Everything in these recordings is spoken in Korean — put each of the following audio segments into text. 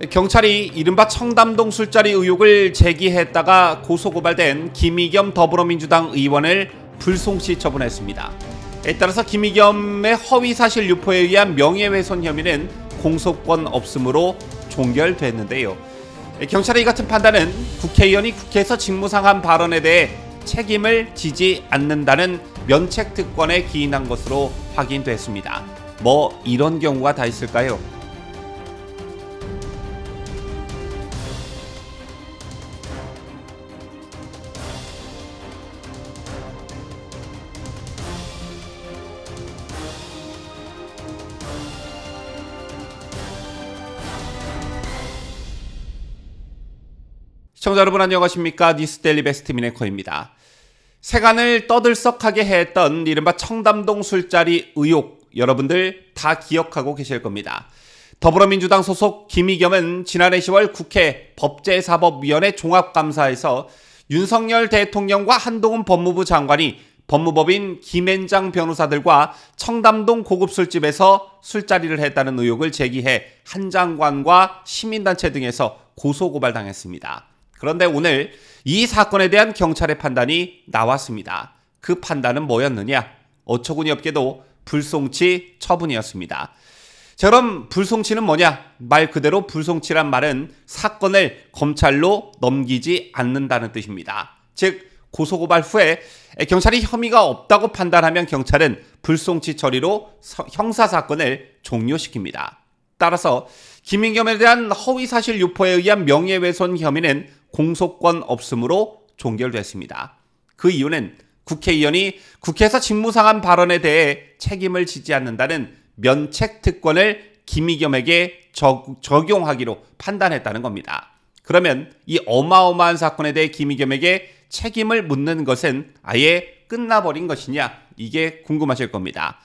경찰이 이른바 청담동 술자리 의혹을 제기했다가 고소고발된 김의겸 더불어민주당 의원을 불송치 처분했습니다. 에 따라서 김의겸의 허위사실 유포에 의한 명예훼손 혐의는 공소권 없음으로 종결됐는데요. 경찰의 이 같은 판단은 국회의원이 국회에서 직무상한 발언에 대해 책임을 지지 않는다는 면책특권에 기인한 것으로 확인됐습니다. 뭐 이런 경우가 다 있을까요? 시청자 여러분 안녕하십니까? 뉴스데일리 베스트 미네커입니다. 세간을 떠들썩하게 했던 이른바 청담동 술자리 의혹 여러분들 다 기억하고 계실 겁니다. 더불어민주당 소속 김의겸은 지난해 10월 국회 법제사법위원회 종합감사에서 윤석열 대통령과 한동훈 법무부 장관이 법무법인 김앤장 변호사들과 청담동 고급술집에서 술자리를 했다는 의혹을 제기해 한 장관과 시민단체 등에서 고소고발당했습니다. 그런데 오늘 이 사건에 대한 경찰의 판단이 나왔습니다. 그 판단은 뭐였느냐? 어처구니 없게도 불송치 처분이었습니다. 자, 그럼 불송치는 뭐냐? 말 그대로 불송치란 말은 사건을 검찰로 넘기지 않는다는 뜻입니다. 즉 고소고발 후에 경찰이 혐의가 없다고 판단하면 경찰은 불송치 처리로 형사사건을 종료시킵니다. 따라서 김의겸에 대한 허위사실 유포에 의한 명예훼손 혐의는 공소권 없음으로 종결됐습니다. 그 이유는 국회의원이 국회에서 직무상한 발언에 대해 책임을 지지 않는다는 면책특권을 김의겸에게 적용하기로 판단했다는 겁니다. 그러면 이 어마어마한 사건에 대해 김의겸에게 책임을 묻는 것은 아예 끝나버린 것이냐? 이게 궁금하실 겁니다.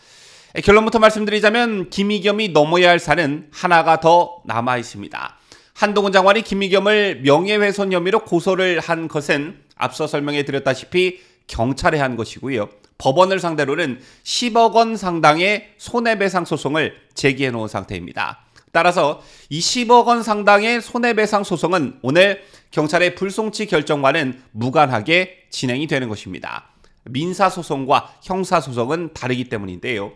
결론부터 말씀드리자면 김의겸이 넘어야 할 산은 하나가 더 남아 있습니다. 한동훈 장관이 김의겸을 명예훼손 혐의로 고소를 한 것은 앞서 설명해 드렸다시피 경찰에 한 것이고요. 법원을 상대로는 10억 원 상당의 손해배상 소송을 제기해 놓은 상태입니다. 따라서 이 10억 원 상당의 손해배상 소송은 오늘 경찰의 불송치 결정과는 무관하게 진행이 되는 것입니다. 민사소송과 형사소송은 다르기 때문인데요.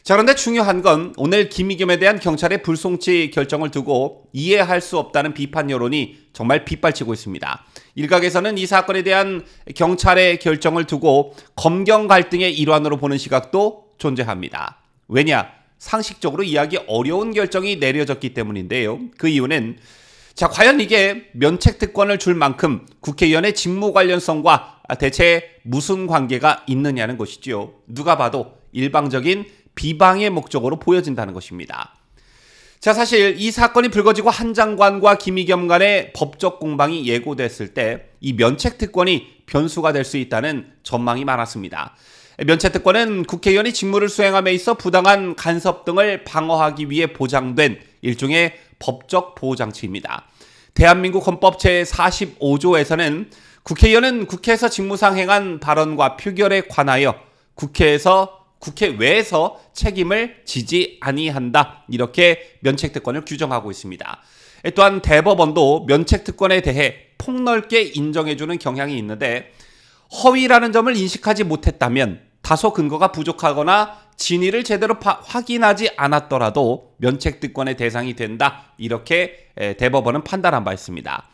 자, 그런데 중요한 건 오늘 김의겸에 대한 경찰의 불송치 결정을 두고 이해할 수 없다는 비판 여론이 정말 빗발치고 있습니다. 일각에서는 이 사건에 대한 경찰의 결정을 두고 검경 갈등의 일환으로 보는 시각도 존재합니다. 왜냐? 상식적으로 이해하기 어려운 결정이 내려졌기 때문인데요. 그 이유는 자, 과연 이게 면책특권을 줄 만큼 국회의원의 직무 관련성과 대체 무슨 관계가 있느냐는 것이죠. 누가 봐도 일방적인 비방의 목적으로 보여진다는 것입니다. 자, 사실 이 사건이 불거지고 한 장관과 김의겸 간의 법적 공방이 예고됐을 때 이 면책특권이 변수가 될 수 있다는 전망이 많았습니다. 면책특권은 국회의원이 직무를 수행함에 있어 부당한 간섭 등을 방어하기 위해 보장된 일종의 법적 보호장치입니다. 대한민국 헌법 제45조에서는 국회의원은 국회에서 직무상 행한 발언과 표결에 관하여 국회 외에서 책임을 지지 아니한다. 이렇게 면책특권을 규정하고 있습니다. 또한 대법원도 면책특권에 대해 폭넓게 인정해주는 경향이 있는데 허위라는 점을 인식하지 못했다면 다소 근거가 부족하거나 진위를 제대로 확인하지 않았더라도 면책특권의 대상이 된다. 이렇게 대법원은 판단한 바 있습니다.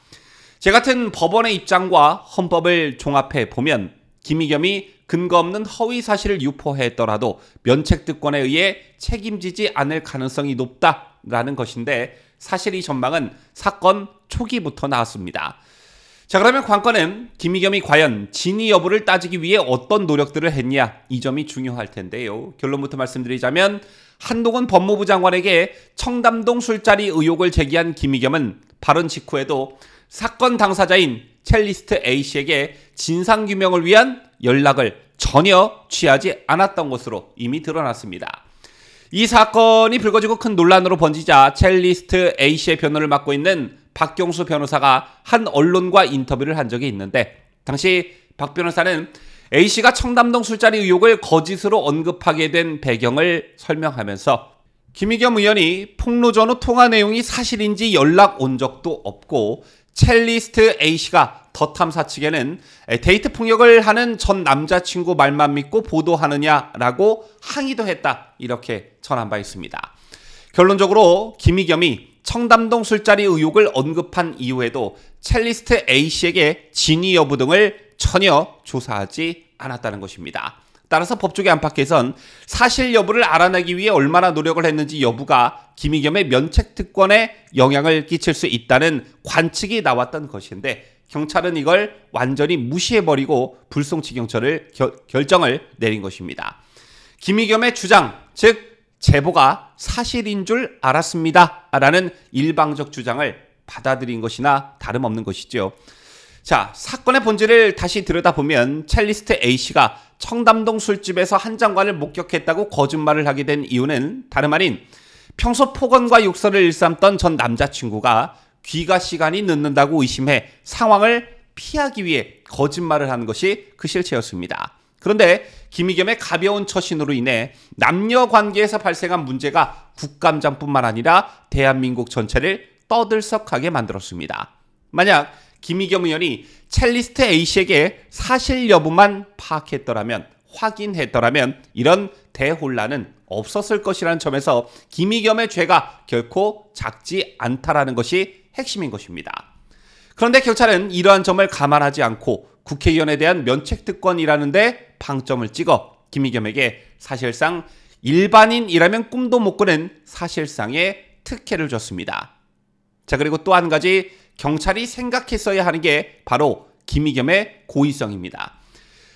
제 같은 법원의 입장과 헌법을 종합해 보면 김의겸이 근거 없는 허위 사실을 유포했더라도 면책특권에 의해 책임지지 않을 가능성이 높다라는 것인데 사실 이 전망은 사건 초기부터 나왔습니다. 자, 그러면 관건은 김의겸이 과연 진위 여부를 따지기 위해 어떤 노력들을 했냐, 이 점이 중요할 텐데요. 결론부터 말씀드리자면 한동훈 법무부 장관에게 청담동 술자리 의혹을 제기한 김의겸은 발언 직후에도 사건 당사자인 첼리스트 A씨에게 진상규명을 위한 연락을 전혀 취하지 않았던 것으로 이미 드러났습니다. 이 사건이 불거지고 큰 논란으로 번지자 첼리스트 A씨의 변호를 맡고 있는 박경수 변호사가 한 언론과 인터뷰를 한 적이 있는데 당시 박 변호사는 A씨가 청담동 술자리 의혹을 거짓으로 언급하게 된 배경을 설명하면서 김의겸 의원이 폭로 전후 통화 내용이 사실인지 연락 온 적도 없고 첼리스트 A씨가 더 탐사 측에는 데이트 폭력을 하는 전 남자친구 말만 믿고 보도하느냐라고 항의도 했다, 이렇게 전한 바 있습니다. 결론적으로 김의겸이 청담동 술자리 의혹을 언급한 이후에도 첼리스트 A씨에게 진위 여부 등을 전혀 조사하지 않았다는 것입니다. 따라서 법조계 안팎에선 사실 여부를 알아내기 위해 얼마나 노력을 했는지 여부가 김의겸의 면책특권에 영향을 끼칠 수 있다는 관측이 나왔던 것인데, 경찰은 이걸 완전히 무시해버리고 불송치 결정을 내린 것입니다. 김의겸의 주장, 즉 제보가 사실인 줄 알았습니다 라는 일방적 주장을 받아들인 것이나 다름없는 것이죠. 자, 사건의 본질을 다시 들여다보면 첼리스트 A씨가 청담동 술집에서 한 장관을 목격했다고 거짓말을 하게 된 이유는 다름 아닌 평소 폭언과 욕설을 일삼던 전 남자친구가 귀가 시간이 늦는다고 의심해 상황을 피하기 위해 거짓말을 하는 것이 그 실체였습니다. 그런데 김의겸의 가벼운 처신으로 인해 남녀 관계에서 발생한 문제가 국감장뿐만 아니라 대한민국 전체를 떠들썩하게 만들었습니다. 만약 김의겸 의원이 첼리스트 A씨에게 사실 여부만 파악했더라면, 확인했더라면 이런 대혼란은 없었을 것이라는 점에서 김의겸의 죄가 결코 작지 않다라는 것이 핵심인 것입니다. 그런데 경찰은 이러한 점을 감안하지 않고 국회의원에 대한 면책특권이라는 데 방점을 찍어 김의겸에게 사실상 일반인이라면 꿈도 못 꾸는 사실상의 특혜를 줬습니다. 자, 그리고 또 한 가지 경찰이 생각했어야 하는 게 바로 김의겸의 고의성입니다.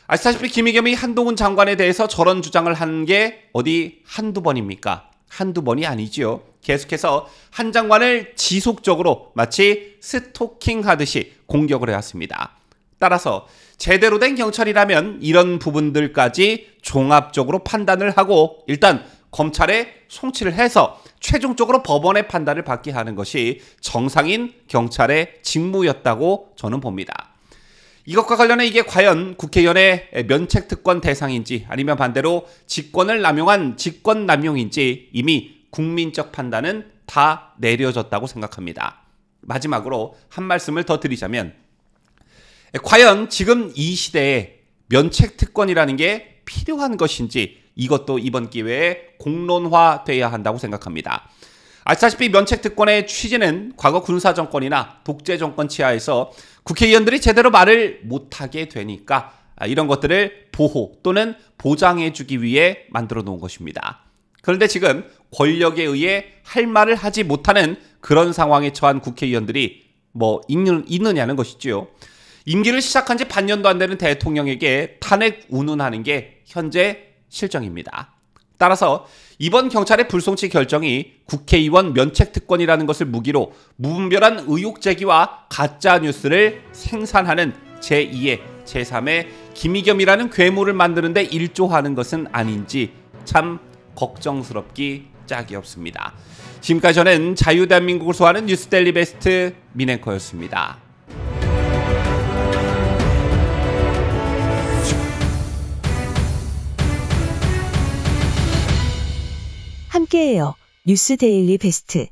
아시다시피 김의겸이 한동훈 장관에 대해서 저런 주장을 한 게 어디 한두 번입니까? 한두 번이 아니지요. 계속해서 한 장관을 지속적으로 마치 스토킹하듯이 공격을 해왔습니다. 따라서 제대로 된 경찰이라면 이런 부분들까지 종합적으로 판단을 하고 일단 검찰에 송치를 해서 최종적으로 법원의 판단을 받게 하는 것이 정상인 경찰의 직무였다고 저는 봅니다. 이것과 관련해 이게 과연 국회의원의 면책특권 대상인지 아니면 반대로 직권을 남용한 직권남용인지 이미 국민적 판단은 다 내려졌다고 생각합니다. 마지막으로 한 말씀을 더 드리자면, 과연 지금 이 시대에 면책특권이라는 게 필요한 것인지 이것도 이번 기회에 공론화돼야 한다고 생각합니다. 아시다시피 면책특권의 취지는 과거 군사정권이나 독재정권 치하에서 국회의원들이 제대로 말을 못하게 되니까 이런 것들을 보호 또는 보장해주기 위해 만들어 놓은 것입니다. 그런데 지금 권력에 의해 할 말을 하지 못하는 그런 상황에 처한 국회의원들이 있느냐는 것이지요. 임기를 시작한 지 반년도 안 되는 대통령에게 탄핵 운운하는 게 현재 실정입니다. 따라서 이번 경찰의 불송치 결정이 국회의원 면책특권이라는 것을 무기로 무분별한 의혹 제기와 가짜뉴스를 생산하는 제2의 제3의 김의겸이라는 괴물을 만드는 데 일조하는 것은 아닌지 참 걱정스럽기 짝이 없습니다. 지금까지 저는 자유대한민국을 소화하는 뉴스데일리 베스트 민앵커였습니다. 함께해요. 뉴스데일리 베스트.